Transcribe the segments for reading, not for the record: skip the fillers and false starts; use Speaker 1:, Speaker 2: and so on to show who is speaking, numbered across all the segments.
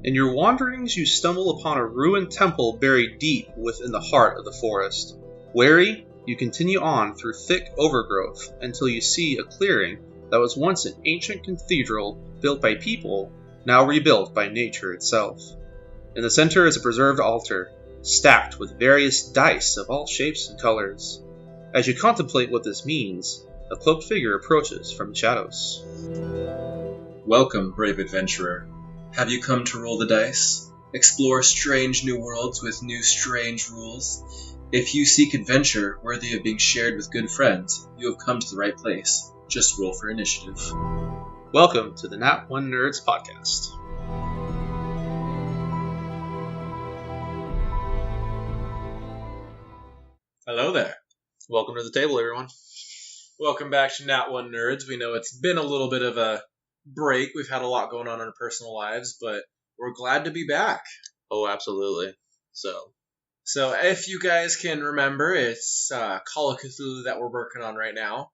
Speaker 1: In your wanderings, you stumble upon a ruined temple buried deep within the heart of the forest. Wary, you continue on through thick overgrowth until you see a clearing that was once an ancient cathedral built by people, now rebuilt by nature itself. In the center is a preserved altar, stacked with various dice of all shapes and colors. As you contemplate what this means, a cloaked figure approaches from the shadows.
Speaker 2: Welcome, brave adventurer. Have you come to roll the dice? Explore strange new worlds with new strange rules? If you seek adventure worthy of being shared with good friends, you have come to the right place. Just roll for initiative.
Speaker 1: Welcome to the Nat One Nerds podcast.
Speaker 3: Hello there.
Speaker 1: Welcome to the table, everyone.
Speaker 3: Welcome back to Nat One Nerds. We know it's been a little bit of a break. We've had a lot going on in our personal lives, but we're glad to be back.
Speaker 1: Oh, absolutely. So
Speaker 3: if you guys can remember, it's Call of Cthulhu that we're working on right now,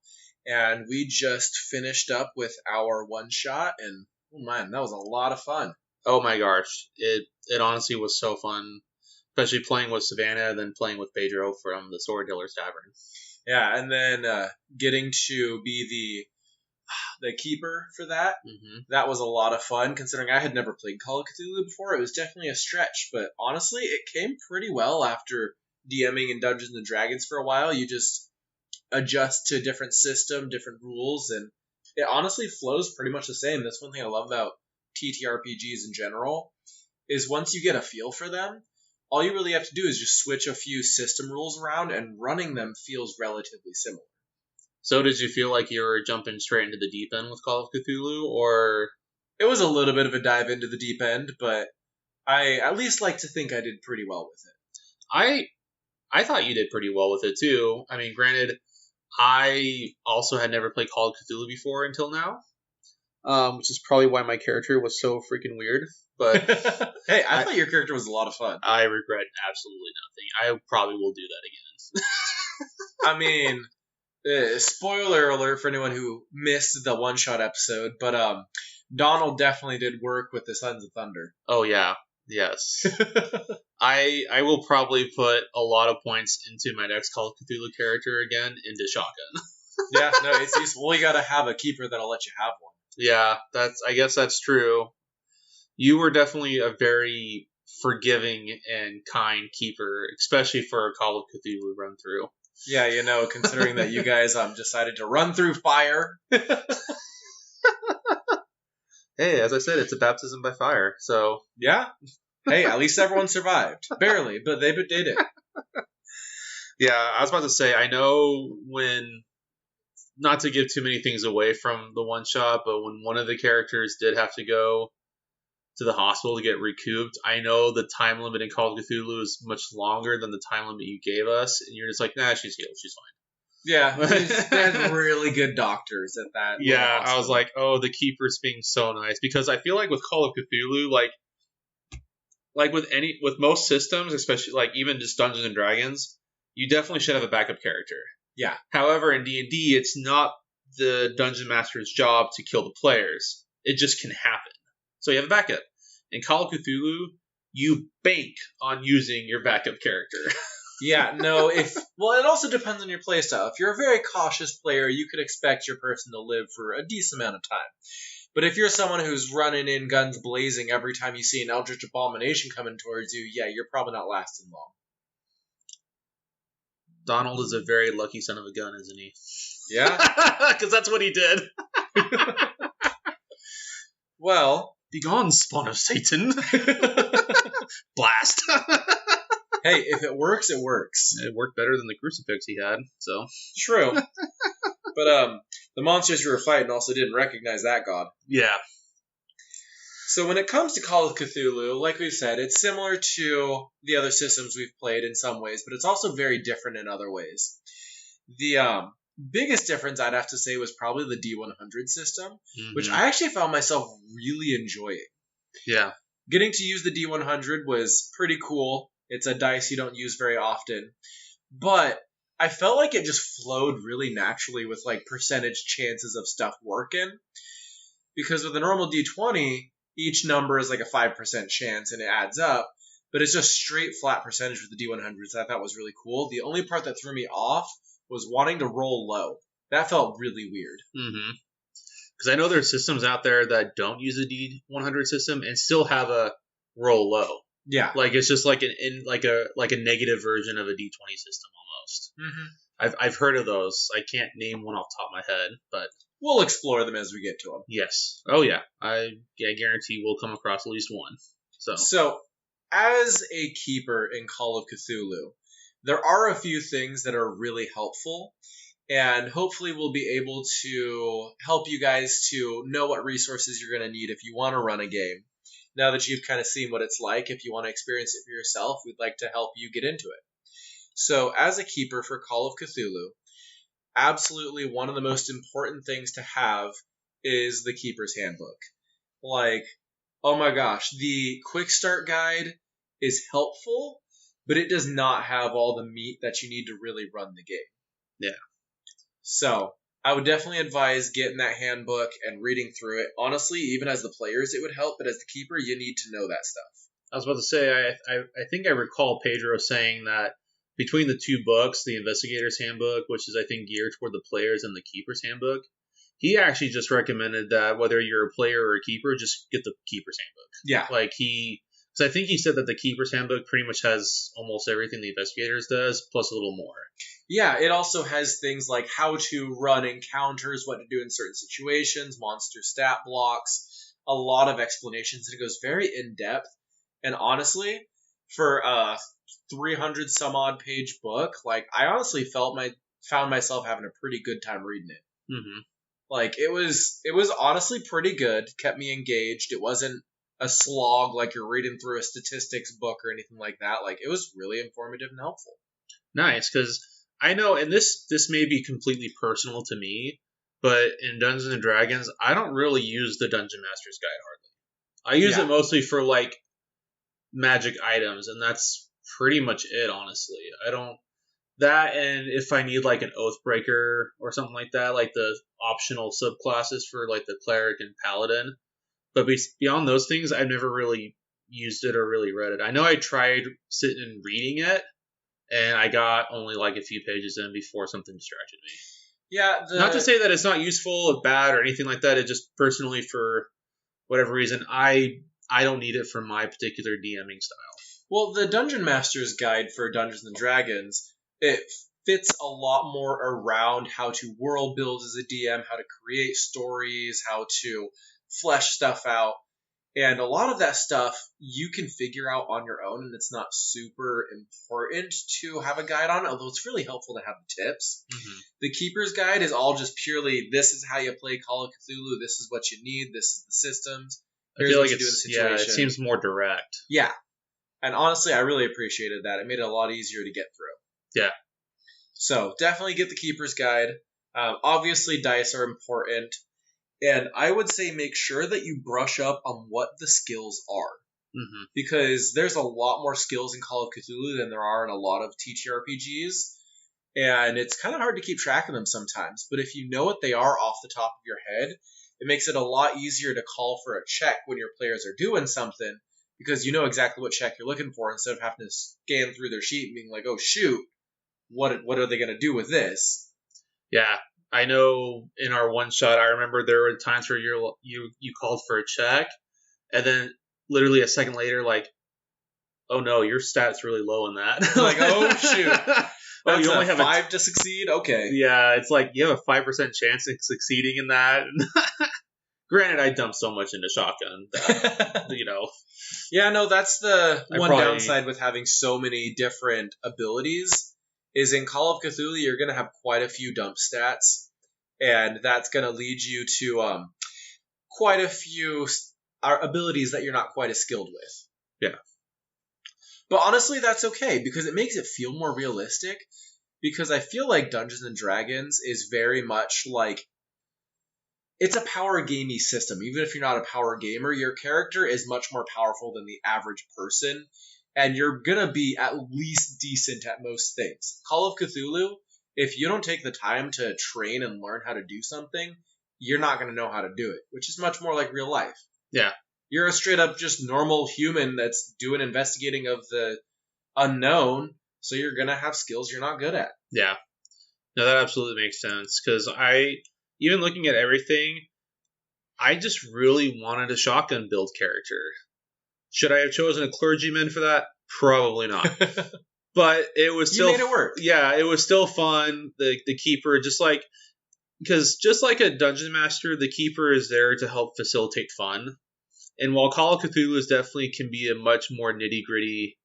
Speaker 3: and we just finished up with our one-shot, and oh man, that was a lot of fun.
Speaker 1: Oh my gosh, it honestly was so fun, especially playing with Savannah and then playing with Pedro from the Storyteller's Tavern.
Speaker 3: Yeah, and then getting to be the keeper for that.
Speaker 1: Mm-hmm.
Speaker 3: That was a lot of fun, considering I had never played Call of Cthulhu before. It was definitely a stretch, but honestly, it came pretty well after DMing in Dungeons & Dragons for a while. You just adjust to different system, different rules, and it honestly flows pretty much the same. That's one thing I love about TTRPGs in general, is once you get a feel for them, all you really have to do is just switch a few system rules around, and running them feels relatively similar.
Speaker 1: So did you feel like you were jumping straight into the deep end with Call of Cthulhu, or...?
Speaker 3: It was a little bit of a dive into the deep end, but I at least like to think I did pretty well with it.
Speaker 1: I thought you did pretty well with it, too. I mean, granted, I also had never played Call of Cthulhu before until now, which is probably why my character was so freaking weird, but...
Speaker 3: Hey, I thought your character was a lot of fun.
Speaker 1: I regret absolutely nothing. I probably will do that again.
Speaker 3: I mean... spoiler alert for anyone who missed the one-shot episode, but Donald definitely did work with the Sons of Thunder.
Speaker 1: Oh, yeah. Yes. I will probably put a lot of points into my next Call of Cthulhu character again into Shotgun.
Speaker 3: Yeah, no, it's useful. Well, you gotta have a keeper that'll let you have one.
Speaker 1: Yeah, I guess that's true. You were definitely a very forgiving and kind keeper, especially for a Call of Cthulhu run-through.
Speaker 3: Yeah, considering that you guys decided to run through fire.
Speaker 1: Hey, as I said, it's a baptism by fire, so...
Speaker 3: Yeah. Hey, at least everyone survived. Barely, but they did it.
Speaker 1: Yeah, I was about to say, I know when... Not to give too many things away from the one-shot, but when one of the characters did have to go to the hospital to get recouped, I know the time limit in Call of Cthulhu is much longer than the time limit you gave us, and you're just like, nah, she's healed, she's fine.
Speaker 3: Yeah, they had really good doctors at that.
Speaker 1: Yeah, I was like, oh, the Keeper's being so nice, because I feel like with Call of Cthulhu, like with most systems, especially like even just Dungeons and Dragons, you definitely should have a backup character.
Speaker 3: Yeah.
Speaker 1: However, in D&D, it's not the Dungeon Master's job to kill the players. It just can happen. So you have a backup. In Call of Cthulhu, you bank on using your backup character.
Speaker 3: Yeah, no, it also depends on your playstyle. If you're a very cautious player, you could expect your person to live for a decent amount of time. But if you're someone who's running in guns blazing every time you see an Eldritch Abomination coming towards you, yeah, you're probably not lasting long.
Speaker 1: Donald is a very lucky son of a gun, isn't he?
Speaker 3: Yeah.
Speaker 1: Because that's what he did.
Speaker 3: Well...
Speaker 1: Begone, spawn of Satan. Blast.
Speaker 3: Hey, if it works, it works.
Speaker 1: It worked better than the crucifix he had, so.
Speaker 3: True. But the monsters you were fighting also didn't recognize that god.
Speaker 1: Yeah.
Speaker 3: So when it comes to Call of Cthulhu, like we've said, it's similar to the other systems we've played in some ways, but it's also very different in other ways. The biggest difference I'd have to say was probably the D100 system, which I actually found myself really enjoying.
Speaker 1: Yeah.
Speaker 3: Getting to use the D100 was pretty cool. It's a dice you don't use very often. But I felt like it just flowed really naturally with like percentage chances of stuff working. Because with a normal D20, each number is like a 5% chance and it adds up, but it's just straight flat percentage with the D100s. I thought was really cool. The only part that threw me off was wanting to roll low. That felt really weird.
Speaker 1: Mm-hmm. Because I know there's systems out there that don't use a D100 system and still have a roll low.
Speaker 3: Yeah.
Speaker 1: Like it's just like a negative version of a D20 system almost.
Speaker 3: Mm-hmm.
Speaker 1: I've heard of those. I can't name one off the top of my head, but
Speaker 3: we'll explore them as we get to them.
Speaker 1: Yes. Oh yeah. I guarantee we'll come across at least one.
Speaker 3: So as a keeper in Call of Cthulhu, there are a few things that are really helpful. And hopefully we'll be able to help you guys to know what resources you're going to need if you want to run a game. Now that you've kind of seen what it's like, if you want to experience it for yourself, we'd like to help you get into it. So as a keeper for Call of Cthulhu, absolutely one of the most important things to have is the Keeper's Handbook. Like, oh my gosh, the Quick Start Guide is helpful, but it does not have all the meat that you need to really run the game.
Speaker 1: Yeah.
Speaker 3: So, I would definitely advise getting that handbook and reading through it. Honestly, even as the players, it would help, but as the keeper, you need to know that stuff.
Speaker 1: I was about to say, I think I recall Pedro saying that between the two books, the Investigator's Handbook, which is, I think, geared toward the players, and the Keeper's Handbook, he actually just recommended that whether you're a player or a keeper, just get the Keeper's Handbook.
Speaker 3: Yeah.
Speaker 1: Because I think he said that the Keeper's Handbook pretty much has almost everything the Investigators does, plus a little more.
Speaker 3: Yeah, it also has things like how to run encounters, what to do in certain situations, monster stat blocks, a lot of explanations, and it goes very in-depth. And honestly, for a 300 some odd page book, like, I honestly found myself having a pretty good time reading it.
Speaker 1: Mm-hmm.
Speaker 3: Like, it was honestly pretty good, kept me engaged. It wasn't a slog like you're reading through a statistics book or anything like that. Like, it was really informative and helpful.
Speaker 1: Nice, because I know, and this may be completely personal to me, but in Dungeons and Dragons, I don't really use the Dungeon Master's Guide hardly. I use it mostly for, like, magic items, and that's pretty much it, honestly. I don't... That, and if I need, like, an Oathbreaker or something like that, like the optional subclasses for, like, the Cleric and Paladin. But beyond those things, I've never really used it or really read it. I know I tried sitting and reading it, and I got only like a few pages in before something distracted me.
Speaker 3: Yeah.
Speaker 1: Not to say that it's not useful or bad or anything like that. It just personally, for whatever reason, I don't need it for my particular DMing style.
Speaker 3: Well, the Dungeon Master's Guide for Dungeons and Dragons, it fits a lot more around how to world build as a DM, how to create stories, how to flesh stuff out. And a lot of that stuff you can figure out on your own, and it's not super important to have a guide on, although it's really helpful to have the tips.
Speaker 1: Mm-hmm.
Speaker 3: The Keeper's Guide is all just purely, this is how you play Call of Cthulhu, this is what you need, this is the systems.
Speaker 1: I feel like it seems more direct.
Speaker 3: Yeah. And honestly, I really appreciated that. It made it a lot easier to get through.
Speaker 1: Yeah.
Speaker 3: So definitely get the Keeper's Guide. Obviously, dice are important. And I would say make sure that you brush up on what the skills are.
Speaker 1: Mm-hmm.
Speaker 3: Because there's a lot more skills in Call of Cthulhu than there are in a lot of TTRPGs. And it's kind of hard to keep track of them sometimes. But if you know what they are off the top of your head, it makes it a lot easier to call for a check when your players are doing something, because you know exactly what check you're looking for instead of having to scan through their sheet and being like, oh, shoot, what are they going to do with this?
Speaker 1: Yeah. I know in our one shot, I remember there were times where you called for a check, and then literally a second later, like, oh no, your stat's really low in that.
Speaker 3: Like, oh shoot,
Speaker 1: that's
Speaker 3: you only have 5 to succeed. Okay,
Speaker 1: yeah, it's like you have a 5% chance of succeeding in that. Granted, I dumped so much into shotgun that, you know.
Speaker 3: Yeah, no, that's the one downside with having so many different abilities. Is in Call of Cthulhu, you're going to have quite a few dump stats, and that's going to lead you to quite a few abilities that you're not quite as skilled with.
Speaker 1: Yeah.
Speaker 3: But honestly, that's okay, because it makes it feel more realistic, because I feel like Dungeons & Dragons is very much like, it's a power gamey system. Even if you're not a power gamer, your character is much more powerful than the average person, and you're going to be at least decent at most things. Call of Cthulhu, if you don't take the time to train and learn how to do something, you're not going to know how to do it, which is much more like real life.
Speaker 1: Yeah.
Speaker 3: You're a straight up just normal human that's doing investigating of the unknown, so you're gonna have skills you're not good at.
Speaker 1: Yeah. No, that absolutely makes sense. Because even looking at everything, I just really wanted a shotgun build character. Should I have chosen a clergyman for that? Probably not. But it was still...
Speaker 3: You made it work.
Speaker 1: Yeah, it was still fun. The keeper, because just like a dungeon master, the keeper is there to help facilitate fun. And while Call of Cthulhu definitely can be a much more nitty gritty,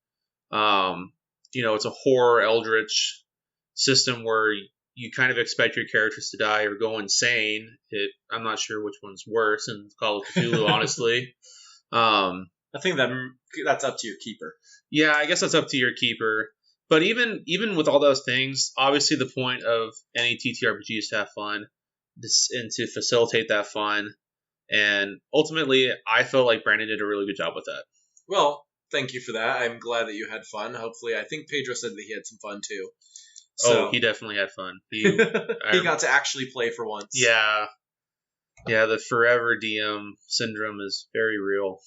Speaker 1: it's a horror eldritch system where you kind of expect your characters to die or go insane. I'm not sure which one's worse in Call of Cthulhu, honestly.
Speaker 3: I think that's up to your keeper.
Speaker 1: Yeah, I guess that's up to your keeper. But even with all those things, obviously the point of any TTRPG is to have fun and to facilitate that fun. And ultimately, I felt like Brandon did a really good job with that.
Speaker 3: Well, thank you for that. I'm glad that you had fun. Hopefully, I think Pedro said that he had some fun too.
Speaker 1: So, he definitely had fun.
Speaker 3: He got to actually play for once.
Speaker 1: Yeah. Yeah, the forever DM syndrome is very real.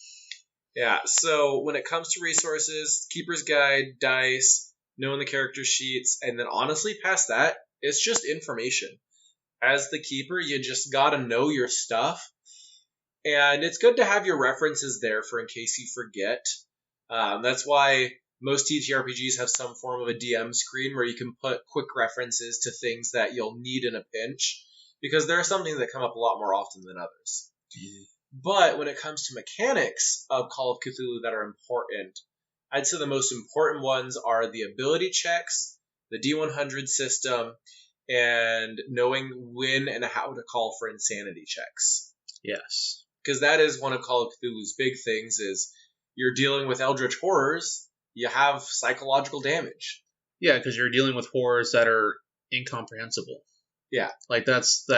Speaker 3: Yeah, so when it comes to resources, Keeper's Guide, dice, knowing the character sheets, and then honestly past that, it's just information. As the Keeper, you just gotta know your stuff. And it's good to have your references there for in case you forget. That's why most TTRPGs have some form of a DM screen where you can put quick references to things that you'll need in a pinch, because there are some things that come up a lot more often than others. Mm-hmm. But when it comes to mechanics of Call of Cthulhu that are important, I'd say the most important ones are the ability checks, the D100 system, and knowing when and how to call for insanity checks.
Speaker 1: Yes.
Speaker 3: Because that is one of Call of Cthulhu's big things, is you're dealing with eldritch horrors, you have psychological damage.
Speaker 1: Yeah, because you're dealing with horrors that are incomprehensible.
Speaker 3: Yeah.
Speaker 1: Like that's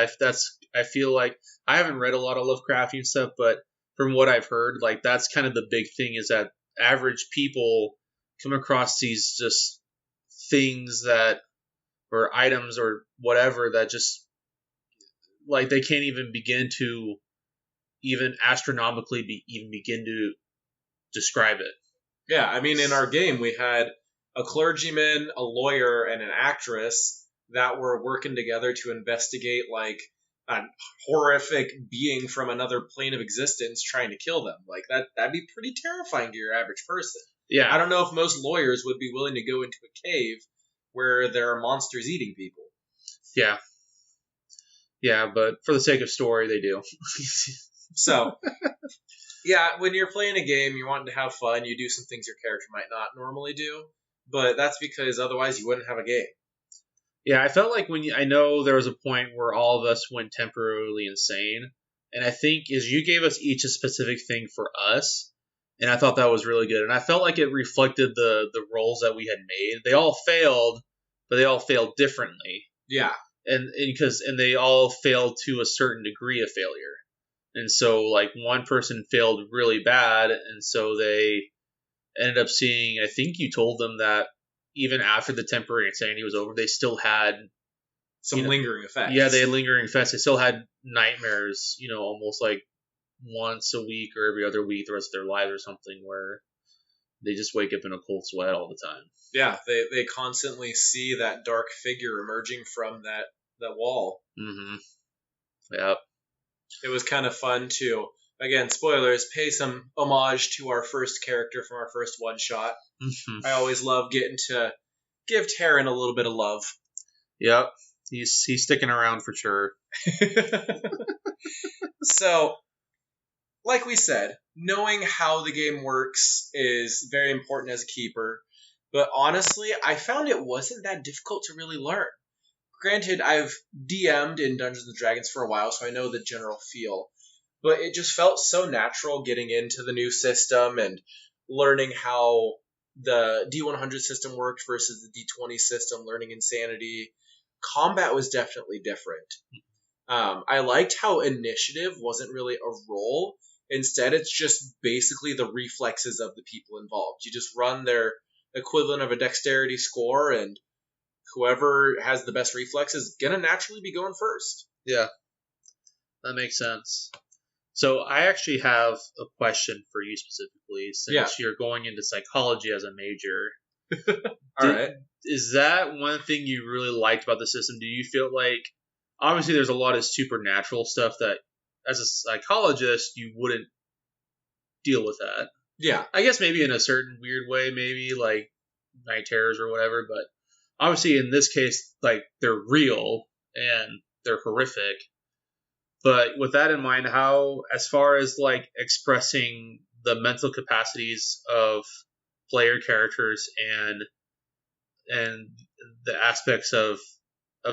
Speaker 1: I feel like I haven't read a lot of Lovecraftian stuff, but from what I've heard, like that's kind of the big thing, is that average people come across these just things that, or items or whatever, that just like they can't even begin to even astronomically begin to describe it.
Speaker 3: Yeah, I mean, in our game, we had a clergyman, a lawyer, and an actress that were working together to investigate, like, a horrific being from another plane of existence trying to kill them. Like, that'd be pretty terrifying to your average person.
Speaker 1: Yeah.
Speaker 3: I don't know if most lawyers would be willing to go into a cave where there are monsters eating people.
Speaker 1: Yeah. Yeah, but for the sake of story, they do.
Speaker 3: So, yeah, when you're playing a game, you're wanting to have fun, you do some things your character might not normally do, but that's because otherwise you wouldn't have a game.
Speaker 1: Yeah, I felt like I know there was a point where all of us went temporarily insane, and I think you gave us each a specific thing for us, and I thought that was really good, and I felt like it reflected the roles that we had made. They all failed, but they all failed differently.
Speaker 3: Yeah.
Speaker 1: And they all failed to a certain degree of failure. And so, like, one person failed really bad, and so they ended up seeing, I think you told them that even after the temporary insanity was over, they still had
Speaker 3: some lingering effects.
Speaker 1: Yeah, they had lingering effects. They still had nightmares, almost like once a week or every other week the rest of their lives or something, where they just wake up in a cold sweat all the time.
Speaker 3: Yeah, they constantly see that dark figure emerging from that wall.
Speaker 1: Mm-hmm. Yep.
Speaker 3: It was kind of fun to, again, spoilers, pay some homage to our first character from our first one-shot. Mm-hmm. I always love getting to give Taryn a little bit of love.
Speaker 1: Yep. He's sticking around for sure.
Speaker 3: So, like we said, knowing how the game works is very important as a keeper. But honestly, I found it wasn't that difficult to really learn. Granted, I've DM'd in Dungeons & Dragons for a while, so I know the general feel. But it just felt so natural getting into the new system and learning how the D100 system worked versus the D20 system, learning insanity. Combat was definitely different. I liked how initiative wasn't really a roll. Instead, it's just basically the reflexes of the people involved. You just run their equivalent of a dexterity score, and whoever has the best reflexes is going to naturally be going first.
Speaker 1: Yeah, that makes sense. So I actually have a question for you specifically, since
Speaker 3: Yeah.
Speaker 1: you're going into psychology as a major.
Speaker 3: All right.
Speaker 1: Is that one thing you really liked about the system? Do you feel like, obviously there's a lot of supernatural stuff that, as a psychologist, you wouldn't deal with that.
Speaker 3: Yeah.
Speaker 1: I guess maybe in a certain weird way, maybe like night terrors or whatever, but obviously in this case, like, they're real and they're horrific. But with that in mind, how, as far as like expressing the mental capacities of player characters and the aspects of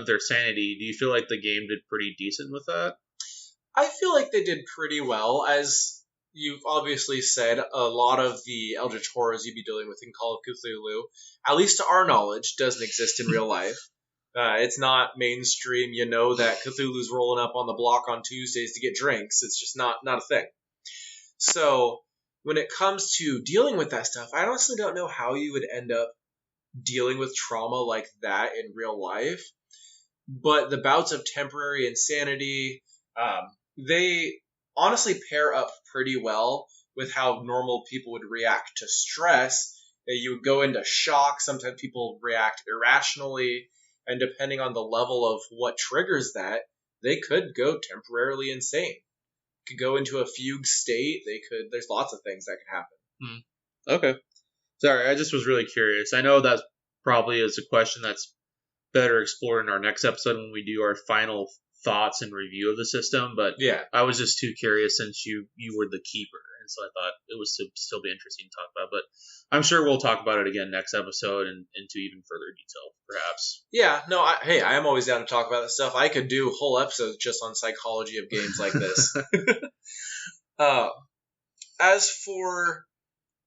Speaker 1: their sanity, do you feel like the game did pretty decent with that?
Speaker 3: I feel like they did pretty well. As you've obviously said, a lot of the Eldritch horrors you'd be dealing with in Call of Cthulhu, at least to our knowledge, doesn't exist in real life. It's not mainstream. You know that Cthulhu's rolling up on the block on Tuesdays to get drinks. It's just not a thing. So when it comes to dealing with that stuff, I honestly don't know how you would end up dealing with trauma like that in real life. But the bouts of temporary insanity, they honestly pair up pretty well with how normal people would react to stress. You would go into shock. Sometimes people react irrationally. And depending on the level of what triggers that, they could go temporarily insane. Could go into a fugue state. There's lots of things that could happen.
Speaker 1: Okay. Sorry, I just was really curious. I know that probably is a question that's better explored in our next episode when we do our final thoughts and review of the system, but
Speaker 3: Yeah.
Speaker 1: I was just too curious since you were the keeper, and so I thought it would still be interesting to talk about. But I'm sure we'll talk about it again next episode and into even further detail, perhaps.
Speaker 3: Yeah, no, I am always down to talk about that stuff. I could do whole episodes just on psychology of games like this. As for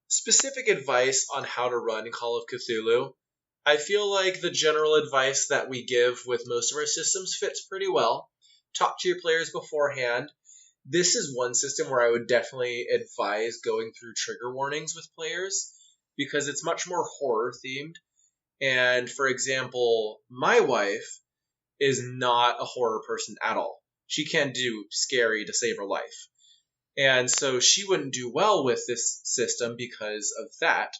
Speaker 3: specific advice on how to run Call of Cthulhu, I feel like the general advice that we give with most of our systems fits pretty well. Talk to your players beforehand. This is one system where I would definitely advise going through trigger warnings with players because it's much more horror themed. And for example, my wife is not a horror person at all. She can't do scary to save her life. And so she wouldn't do well with this system because of that.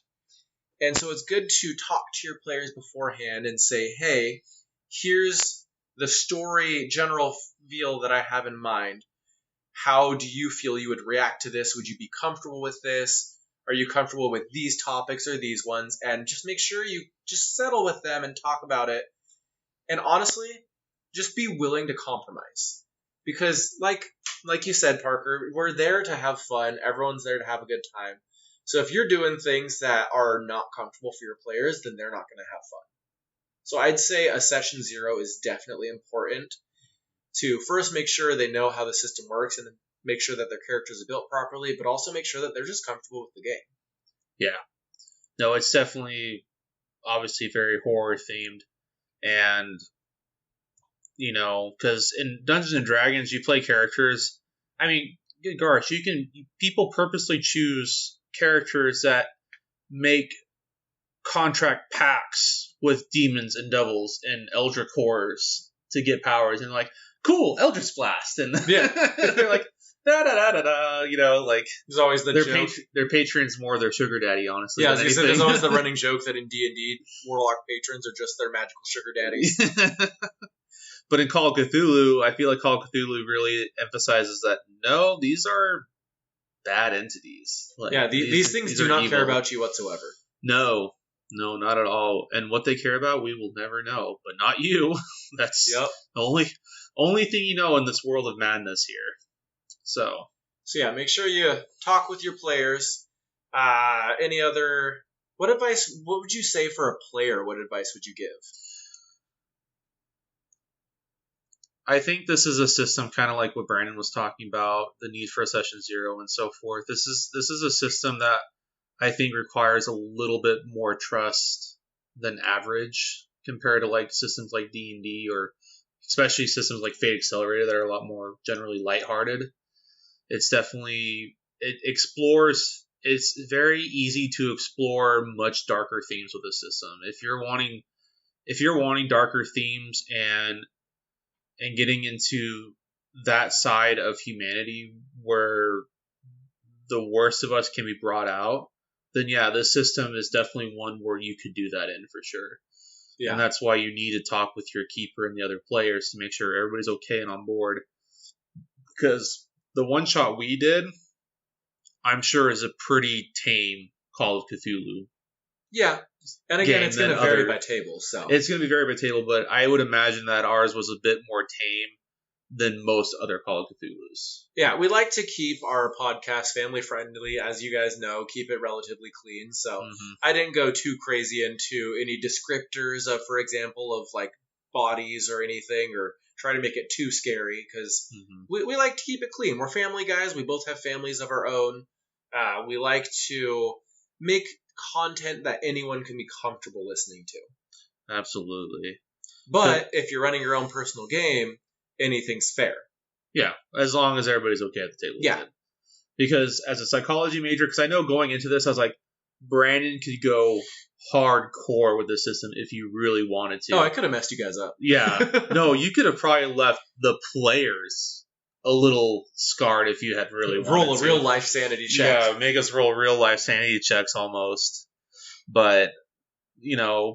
Speaker 3: And so it's good to talk to your players beforehand and say, hey, here's the story general feel that I have in mind. How do you feel you would react to this? Would you be comfortable with this? Are you comfortable with these topics or these ones? And just make sure you just settle with them and talk about it. And honestly, just be willing to compromise. Because like you said, Parker, we're there to have fun. Everyone's there to have a good time. So if you're doing things that are not comfortable for your players, then they're not going to have fun. So I'd say a session 0 is definitely important to first make sure they know how the system works and make sure that their characters are built properly, but also make sure that they're just comfortable with the game.
Speaker 1: Yeah. No, it's definitely obviously very horror themed. And, you know, because in Dungeons and Dragons, you play characters. I mean, good gosh, people purposely choose characters that make contract pacts with demons and devils and eldritch horrors to get powers, and like, cool, Eldritch Blast, and
Speaker 3: Yeah.
Speaker 1: they're like, da da da da da, you know, like
Speaker 3: There's always the joke.
Speaker 1: Their patron's more their sugar daddy, honestly.
Speaker 3: Yeah,
Speaker 1: than
Speaker 3: as you said, there's
Speaker 1: anything.
Speaker 3: always the running joke that in D&D, Warlock patrons are just their magical sugar daddies.
Speaker 1: But in Call of Cthulhu, I feel like Call of Cthulhu really emphasizes that, no, these are bad entities. Like,
Speaker 3: Yeah, these things do not care
Speaker 1: evil.
Speaker 3: about you whatsoever.
Speaker 1: No, not at all. And what they care about, we will never know. But not you. That's
Speaker 3: Yep.
Speaker 1: the only thing you know in this world of madness here. So
Speaker 3: yeah, make sure you talk with your players. Any other... What would you say for a player? What advice would you give?
Speaker 1: I think this is a system kind of like what Brandon was talking about, the need for a session 0 and so forth. This is a system that I think requires a little bit more trust than average compared to like systems like D&D or especially systems like Fate Accelerator that are a lot more generally lighthearted. It's definitely, it's very easy to explore much darker themes with this system. If you're wanting darker themes and getting into that side of humanity where the worst of us can be brought out, then yeah, this system is definitely one where you could do that in for sure.
Speaker 3: Yeah.
Speaker 1: And that's why you need to talk with your keeper and the other players to make sure everybody's okay and on board. Because the one shot we did, I'm sure is a pretty tame Call of Cthulhu.
Speaker 3: Yeah. And again, it's going to vary by table. So
Speaker 1: it's going to be vary by table, but I would imagine that ours was a bit more tame than most other Call of Cthulhu's.
Speaker 3: Yeah, we like to keep our podcast family friendly, as you guys know, keep it relatively clean. So I didn't go too crazy into any descriptors of, for example, of like bodies or anything, or try to make it too scary, because we like to keep it clean. We're family guys. We both have families of our own. We like to make content that anyone can be comfortable listening to.
Speaker 1: Absolutely.
Speaker 3: But if you're running your own personal game, anything's fair.
Speaker 1: Yeah, as long as everybody's okay at the table.
Speaker 3: Yeah.
Speaker 1: Because as a psychology major, because I know going into this, I was like, Brandon could go hardcore with the system if you really wanted to.
Speaker 3: Oh, I could have messed you guys up.
Speaker 1: Yeah. No, you could have probably left the players a little scarred if you had really wanted
Speaker 3: roll a
Speaker 1: to.
Speaker 3: real life sanity check.
Speaker 1: Yeah, make us roll real life sanity checks almost. But,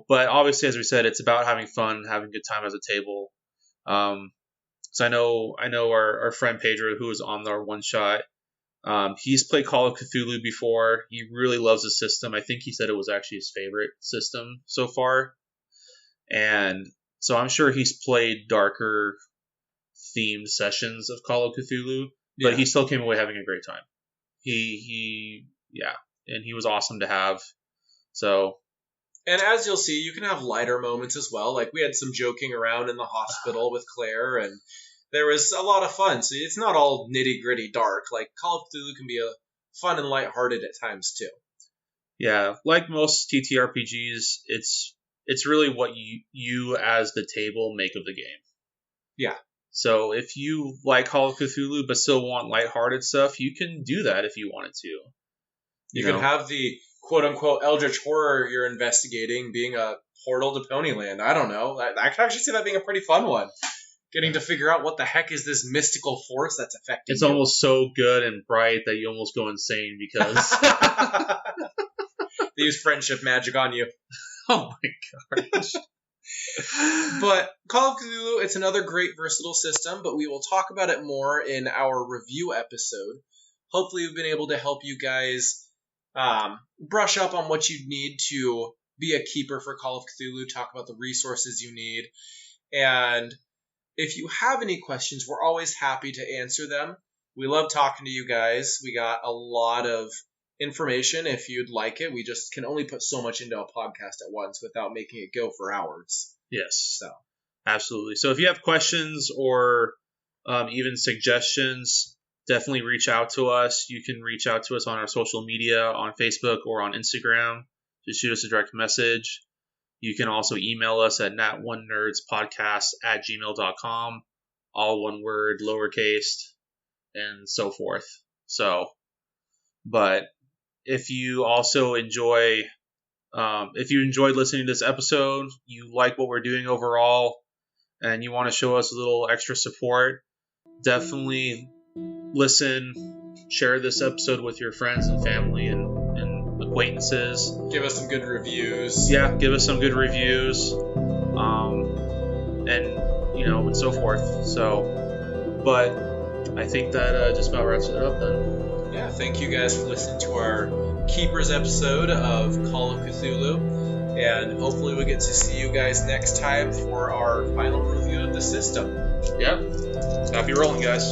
Speaker 1: but obviously, as we said, it's about having fun, having a good time at the table. So I know our friend Pedro, who was on our one shot, he's played Call of Cthulhu before. He really loves the system. I think he said it was actually his favorite system so far. And so I'm sure he's played darker themed sessions of Call of Cthulhu, but he still came away having a great time. And he was awesome to have. So.
Speaker 3: And as you'll see, you can have lighter moments as well. Like we had some joking around in the hospital with Claire, and there was a lot of fun. So it's not all nitty gritty dark. Like Call of Cthulhu can be a fun and lighthearted at times too.
Speaker 1: Yeah, like most TTRPGs, it's really what you as the table make of the game.
Speaker 3: Yeah.
Speaker 1: So if you like Call of Cthulhu but still want lighthearted stuff, you can do that if you wanted to.
Speaker 3: You can have the quote-unquote eldritch horror you're investigating being a portal to Ponyland. I don't know. I could actually see that being a pretty fun one. Getting to figure out what the heck is this mystical force that's affecting
Speaker 1: It's almost so good and bright that you almost go insane because...
Speaker 3: They use friendship magic on you.
Speaker 1: Oh my gosh.
Speaker 3: But Call of Cthulhu, it's another great versatile system, but we will talk about it more in our review episode. Hopefully we've been able to help you guys brush up on what you need to be a keeper for Call of Cthulhu, talk about the resources you need. And if you have any questions, we're always happy to answer them. We love talking to you guys. We got a lot of information if you'd like it. We just can only put so much into a podcast at once without making it go for hours.
Speaker 1: Yes.
Speaker 3: So
Speaker 1: absolutely. So if you have questions or even suggestions, definitely reach out to us. You can reach out to us on our social media, on Facebook or on Instagram. Just shoot us a direct message. You can also email us at nat1nerdspodcast@gmail.com. All one word, lowercase, and so forth. So, but if you also enjoyed listening to this episode, you like what we're doing overall, and you want to show us a little extra support, definitely listen, share this episode with your friends and family and acquaintances.
Speaker 3: Give us some good reviews.
Speaker 1: Yeah, give us some good reviews, and so forth. So, but I think that just about wraps it up then.
Speaker 3: Yeah, thank you guys for listening to our Keepers episode of Call of Cthulhu, and hopefully we get to see you guys next time for our final review of the system.
Speaker 1: Yep. Happy rolling, guys.